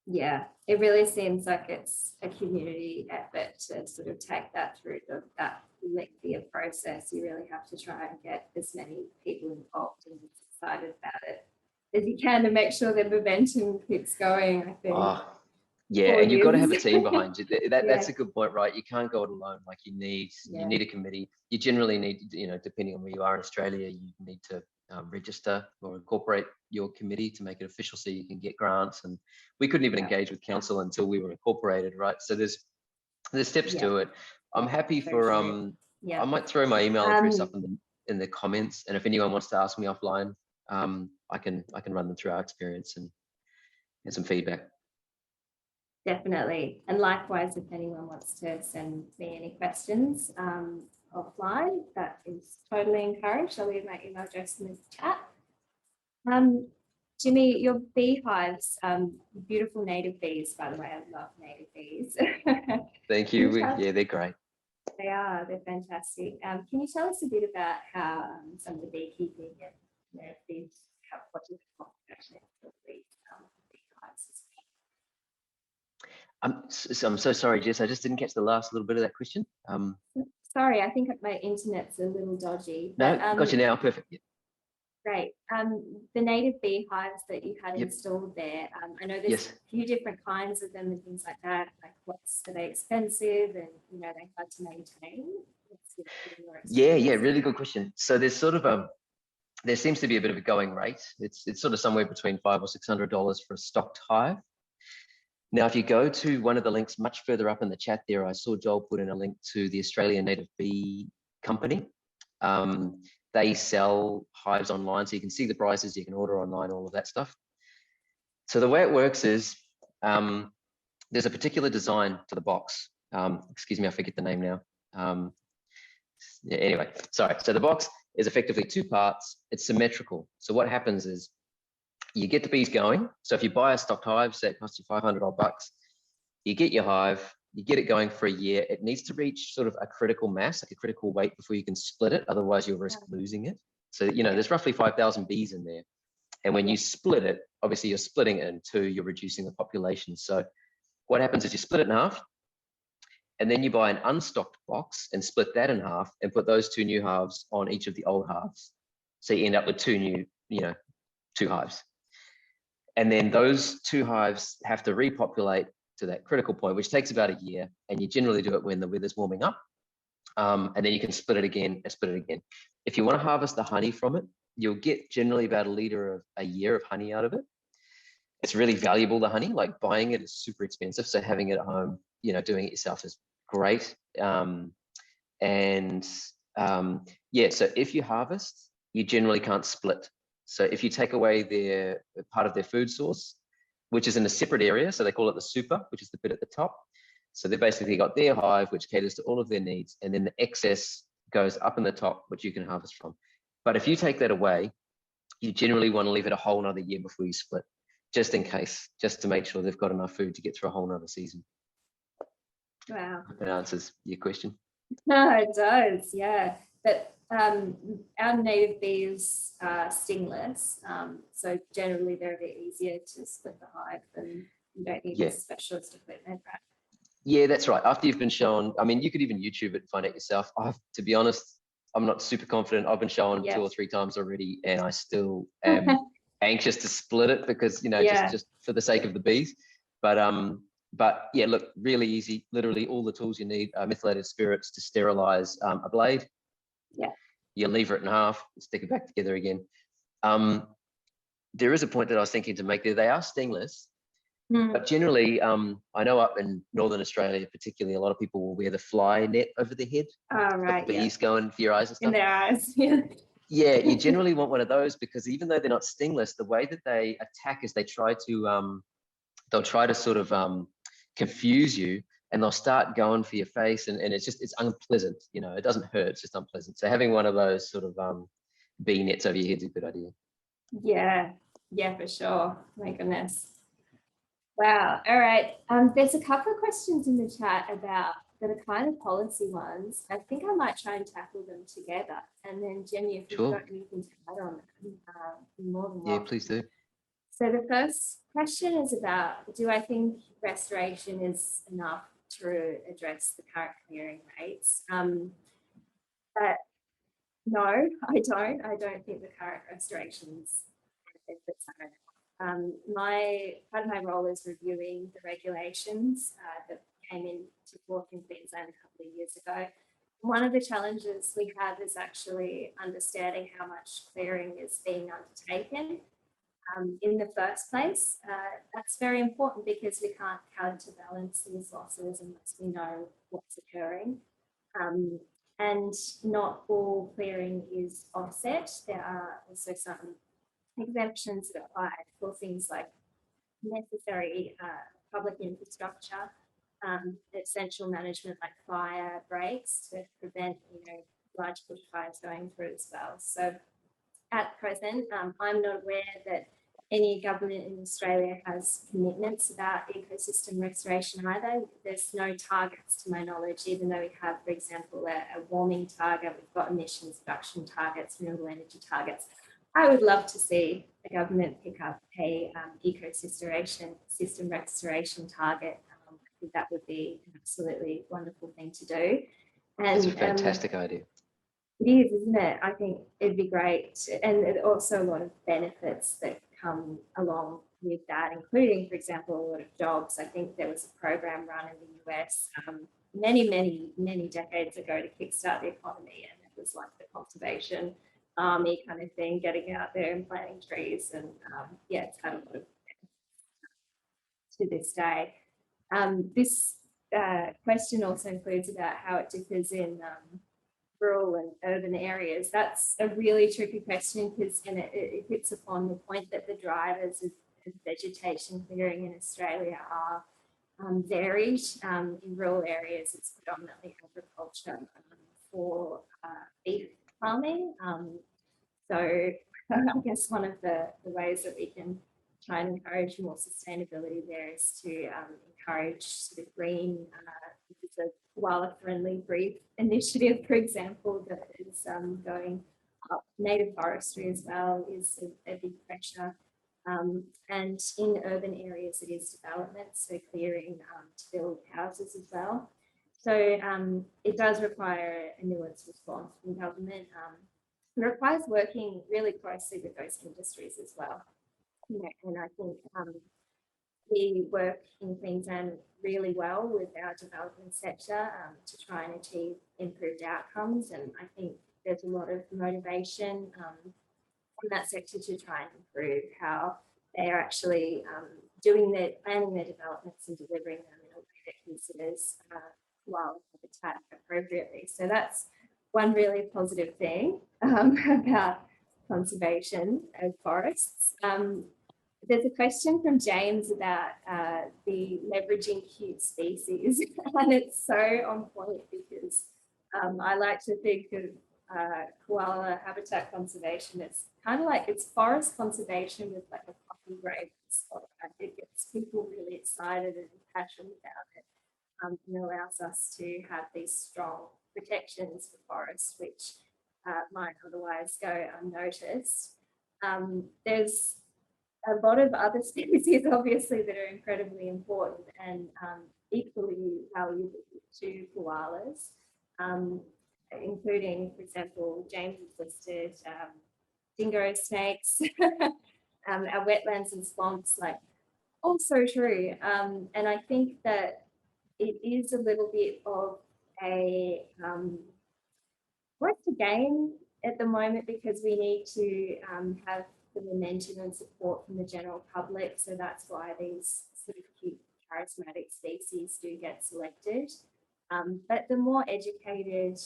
Yeah, it really seems like it's a community effort to sort of take that through that lengthier process. You really have to try and get as many people involved and excited about it as you can to make sure the momentum keeps going, I think. Yeah, and you've got to have a team behind you. That's a good point, right? You can't go it alone. Like you need a committee. You generally need, depending on where you are in Australia, you need to register or incorporate your committee to make it official so you can get grants. And we couldn't even engage with council until we were incorporated, right? So there's steps to it. I'm happy for I might throw my email address up in the comments, and if anyone wants to ask me offline, I can run them through our experience and some feedback. Definitely. And likewise, if anyone wants to send me any questions offline, that is totally encouraged. I'll leave my email address in the chat. Jimmy, your beehives, beautiful native bees, by the way. I love native bees. Thank you. Yeah, they're great. They are. They're fantastic. Can you tell us a bit about how some of the beekeeping and you know, these have what you actually beehives. I'm so sorry, Jess. I just didn't catch the last little bit of that question. Sorry, I think my internet's a little dodgy. No, But, got you now. Perfect. Yeah. Great. The native beehives that you had Yep. installed there, I know there's Yes. a few different kinds of them and things like that. Like, are they expensive and, you know, they hard to maintain? Yeah, really good question. So there's sort of there seems to be a bit of a going rate. It's sort of somewhere between $500 or $600 for a stocked hive. Now, if you go to one of the links much further up in the chat there, I saw Joel put in a link to the Australian Native Bee Company. They sell hives online, so you can see the prices, you can order online, all of that stuff. So the way it works is there's a particular design to the box. Excuse me, I forget the name now. Yeah, anyway, sorry. So the box is effectively two parts. It's symmetrical. So what happens is you get the bees going. So if you buy a stocked hive, say it costs you $500, you get your hive, you get it going for a year. It needs to reach sort of a critical mass, like a critical weight before you can split it. Otherwise you'll risk losing it. So, you know, there's roughly 5,000 bees in there. And when you split it, obviously you're splitting it in two, you're reducing the population. So what happens is you split it in half, and then you buy an unstocked box and split that in half and put those two new halves on each of the old halves. So you end up with two new, you know, two hives. And then those two hives have to repopulate to that critical point, which takes about a year. And you generally do it when the weather's warming up. And then you can split it again and split it again. If you want to harvest the honey from it, you'll get generally about a year of honey out of it. It's really valuable, the honey, like buying it is super expensive. So having it at home, you know, doing it yourself is great. Yeah, so if you harvest, you generally can't split. So if you take away their part of their food source, which is in a separate area, so they call it the super, which is the bit at the top. So they've basically got their hive, which caters to all of their needs, and then the excess goes up in the top, which you can harvest from. But if you take that away, you generally want to leave it a whole nother year before you split, just in case, just to make sure they've got enough food to get through a whole nother season. Wow. That answers your question. No, it does, yeah. But our native bees are stingless, so generally they're a bit easier to split the hive, and you don't need specialist equipment, right? Yeah, that's right. After you've been shown, I mean, you could even YouTube it and find out yourself. To be honest, I'm not super confident. I've been shown 2 or 3 times already, and I still am anxious to split it because, you know, just for the sake of the bees. But yeah, look, really easy. Literally all the tools you need, methylated spirits to sterilize a blade. Yeah. You lever it in half, stick it back together again. There is a point that I was thinking to make there. They are stingless, but generally, I know up in Northern Australia, particularly, a lot of people will wear the fly net over their head. Oh, right. The bees going for your eyes and stuff. In their eyes, yeah. Yeah, you generally want one of those because even though they're not stingless, the way that they attack is they try to, they'll try to sort of confuse you, and they'll start going for your face, and it's unpleasant. You know, it doesn't hurt, it's just unpleasant. So having one of those sort of bee nets over your head is a good idea. Yeah, for sure. My goodness. Wow. All right. There's a couple of questions in the chat about that are kind of policy ones. I think I might try and tackle them together. And then Jimi, if you've got anything to add on them, more than welcome. Yeah, please do. So the first question is about, do I think restoration is enough to address the current clearing rates? But no, I don't. I don't think the current restorations benefits are enough. Part of my role is reviewing the regulations that came into force in Queensland a couple of years ago. One of the challenges we have is actually understanding how much clearing is being undertaken in the first place. That's very important because we can't counterbalance these losses unless we know what's occurring. And not all clearing is offset. There are also some exemptions that apply for things like necessary public infrastructure, essential management like fire breaks to prevent, large bushfires going through as well. So at present, I'm not aware that any government in Australia has commitments about ecosystem restoration either. There's no targets to my knowledge, even though we have, for example, a warming target, we've got emissions reduction targets, renewable energy targets. I would love to see the government pick up a system restoration target. I think that would be an absolutely wonderful thing to do. And It's a fantastic idea. it is, isn't it? I think it'd be great. And also a lot of benefits that come along with that, including, for example, a lot of jobs. I think there was a program run in the US many decades ago to kickstart the economy. And it was like the conservation army kind of thing, getting out there and planting trees. And yeah, it's had a lot of benefits to this day. This question also includes about how it differs in rural and urban areas. That's a really tricky question because it hits upon the point that the drivers of vegetation clearing in Australia are varied. In rural areas, it's predominantly agriculture for beef farming. So I guess one of the ways that we can try and encourage more sustainability there is to encourage sort of green, the koala friendly brief initiative, for example, that is going up. Native forestry as well is a big pressure. And in urban areas, it is development, so clearing to build houses as well. So it does require a nuanced response from government. It requires working really closely with those industries as well. And I think we work in Queensland really well with our development sector to try and achieve improved outcomes. And I think there's a lot of motivation from that sector to try and improve how they are actually planning their developments and delivering them in a way that considers wild habitat appropriately. So that's one really positive thing about conservation of forests. There's a question from James about the leveraging cute species, and it's so on point because I like to think of koala habitat conservation. It's kind of like it's forest conservation with like a coffee break. It gets people really excited and passionate about it. And allows us to have these strong protections for forests, which might otherwise go unnoticed. There's a lot of other species, obviously, that are incredibly important and equally valuable to koalas, including, for example, James has listed dingo snakes, our wetlands and swamps, like also true. And I think that it is a little bit of a game at the moment because we need to have the momentum and support from the general public. So that's why these sort of cute charismatic species do get selected. But the more educated,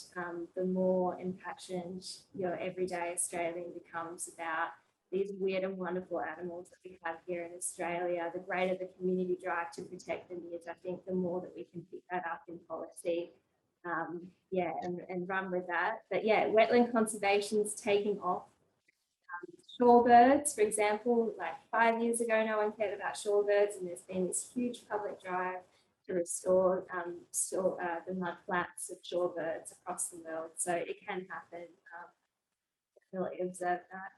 the more impassioned your everyday Australian becomes about these weird and wonderful animals that we have here in Australia, the greater the community drive to protect them is, I think the more that we can pick that up in policy, and run with that. But yeah, wetland conservation's taking off. Shorebirds, for example, like 5 years ago, no one cared about shorebirds, and there's been this huge public drive to restore the mud flats of shorebirds across the world. So it can happen. Definitely observe that.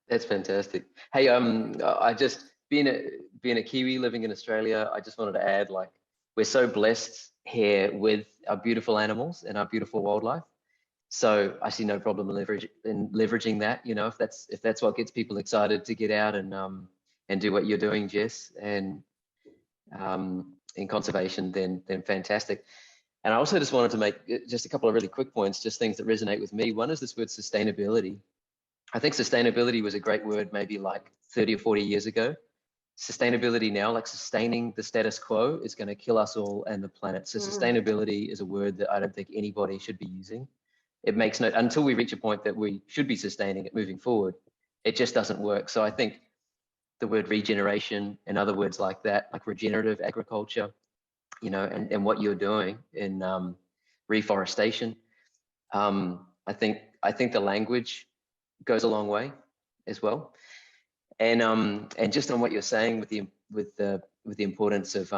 That's fantastic. Hey, I just being a Kiwi living in Australia, I just wanted to add, like, we're so blessed here with our beautiful animals and our beautiful wildlife. So I see no problem in leveraging that. You know, if that's what gets people excited to get out and do what you're doing, Jess, and in conservation, then fantastic. And I also just wanted to make just a couple of really quick points, just things that resonate with me. One is this word sustainability. I think sustainability was a great word maybe like 30 or 40 years ago. Sustainability now, like sustaining the status quo, is going to kill us all and the planet. So sustainability is a word that I don't think anybody should be using. It makes no, until we reach a point that we should be sustaining it moving forward, it just doesn't work. So I think the word regeneration and other words like that, like regenerative agriculture, you know, and what you're doing in reforestation, I think the language goes a long way as well. And just on what you're saying with the importance of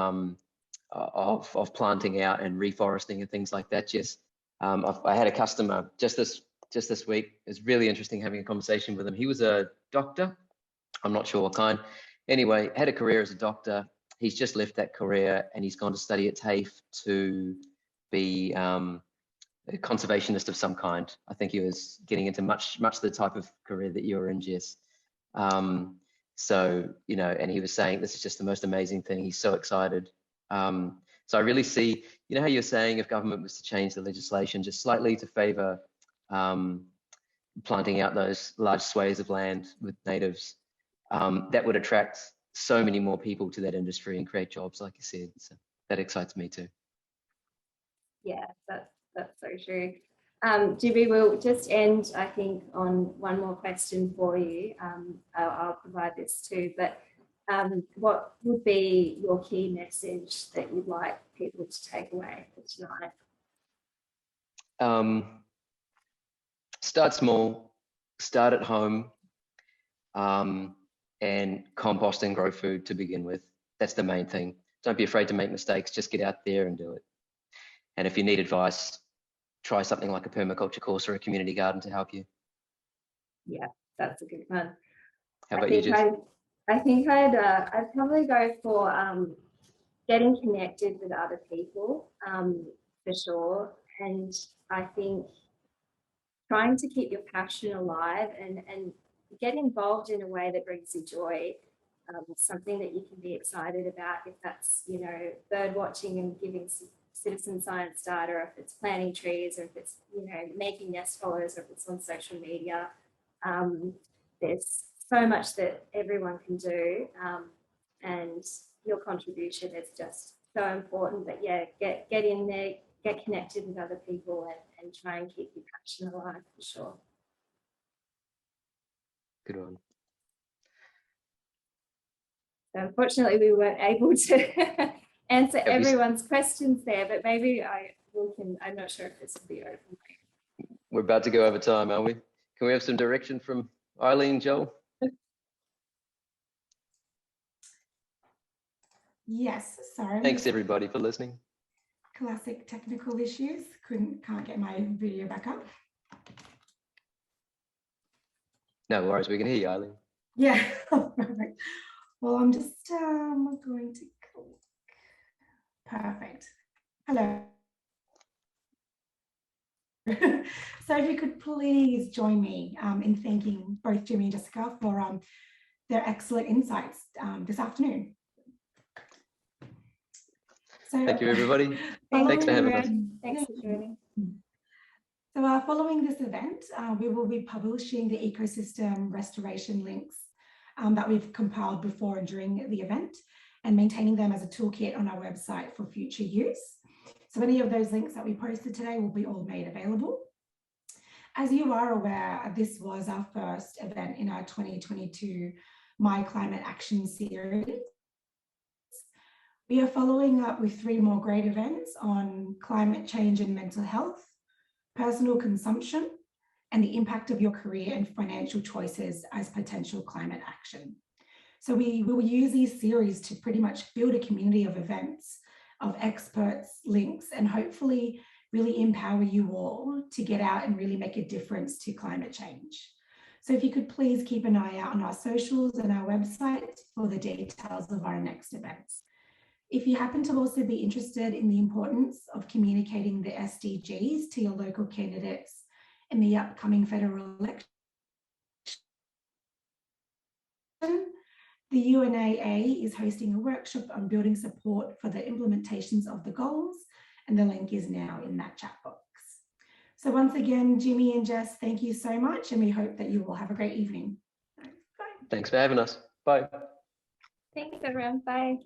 planting out and reforesting and things like that, Jess. I had a customer just just this week. It was really interesting having a conversation with him. He was a doctor. I'm not sure what kind. Anyway, had a career as a doctor. He's just left that career and he's gone to study at TAFE to be a conservationist of some kind. I think he was getting into much the type of career that you were in, Jess. So, you know, and he was saying this is just the most amazing thing. He's so excited. So I really see, you know how you're saying if government was to change the legislation just slightly to favour planting out those large swathes of land with natives, that would attract so many more people to that industry and create jobs, like you said. So that excites me too. Yeah, that's so true. Jimi, we'll just end, I think, on one more question for you. I'll provide this too, but what would be your key message that you'd like people to take away for tonight? Start small, start at home, and compost and grow food to begin with. That's the main thing. Don't be afraid to make mistakes, just get out there and do it. And if you need advice, try something like a permaculture course or a community garden to help you. Yeah, that's a good one. How about you, Jess? I think I'd probably go for getting connected with other people, for sure. And I think trying to keep your passion alive and get involved in a way that brings you joy, something that you can be excited about, if that's, you know, bird watching and giving citizen science data, or if it's planting trees, or if it's, you know, making nest follows, or if it's on social media. There's so much that everyone can do, and your contribution is just so important. That yeah, get in there, get connected with other people, and try and keep your passion alive, for sure. Good one. So unfortunately, we weren't able to answer everyone's questions there, but maybe I'm not sure if this will be open. We're about to go over time, are we? Can we have some direction from Eileen, Joel? Yes, sorry. Thanks everybody for listening. Classic technical issues. Can't get my video back up. No worries, we can hear you, Eileen. Yeah, perfect. Well, I'm just going to click. Perfect. Hello. So if you could please join me in thanking both Jimi and Jessica for their excellent insights this afternoon. So, thank you, everybody. Thanks for having us. Thanks for joining. So following this event, we will be publishing the ecosystem restoration links that we've compiled before and during the event, and maintaining them as a toolkit on our website for future use. So any of those links that we posted today will be all made available. As you are aware, this was our first event in our 2022 My Climate Action series. We are following up with 3 more great events on climate change and mental health, personal consumption, and the impact of your career and financial choices as potential climate action. So we will use these series to pretty much build a community of events, of experts, links, and hopefully really empower you all to get out and really make a difference to climate change. So if you could please keep an eye out on our socials and our website for the details of our next events. If you happen to also be interested in the importance of communicating the SDGs to your local candidates in the upcoming federal election, the UNAA is hosting a workshop on building support for the implementations of the goals, and the link is now in that chat box. So once again, Jimi and Jess, thank you so much, and we hope that you will have a great evening. Bye. Thanks for having us. Bye. Thanks, everyone. Bye.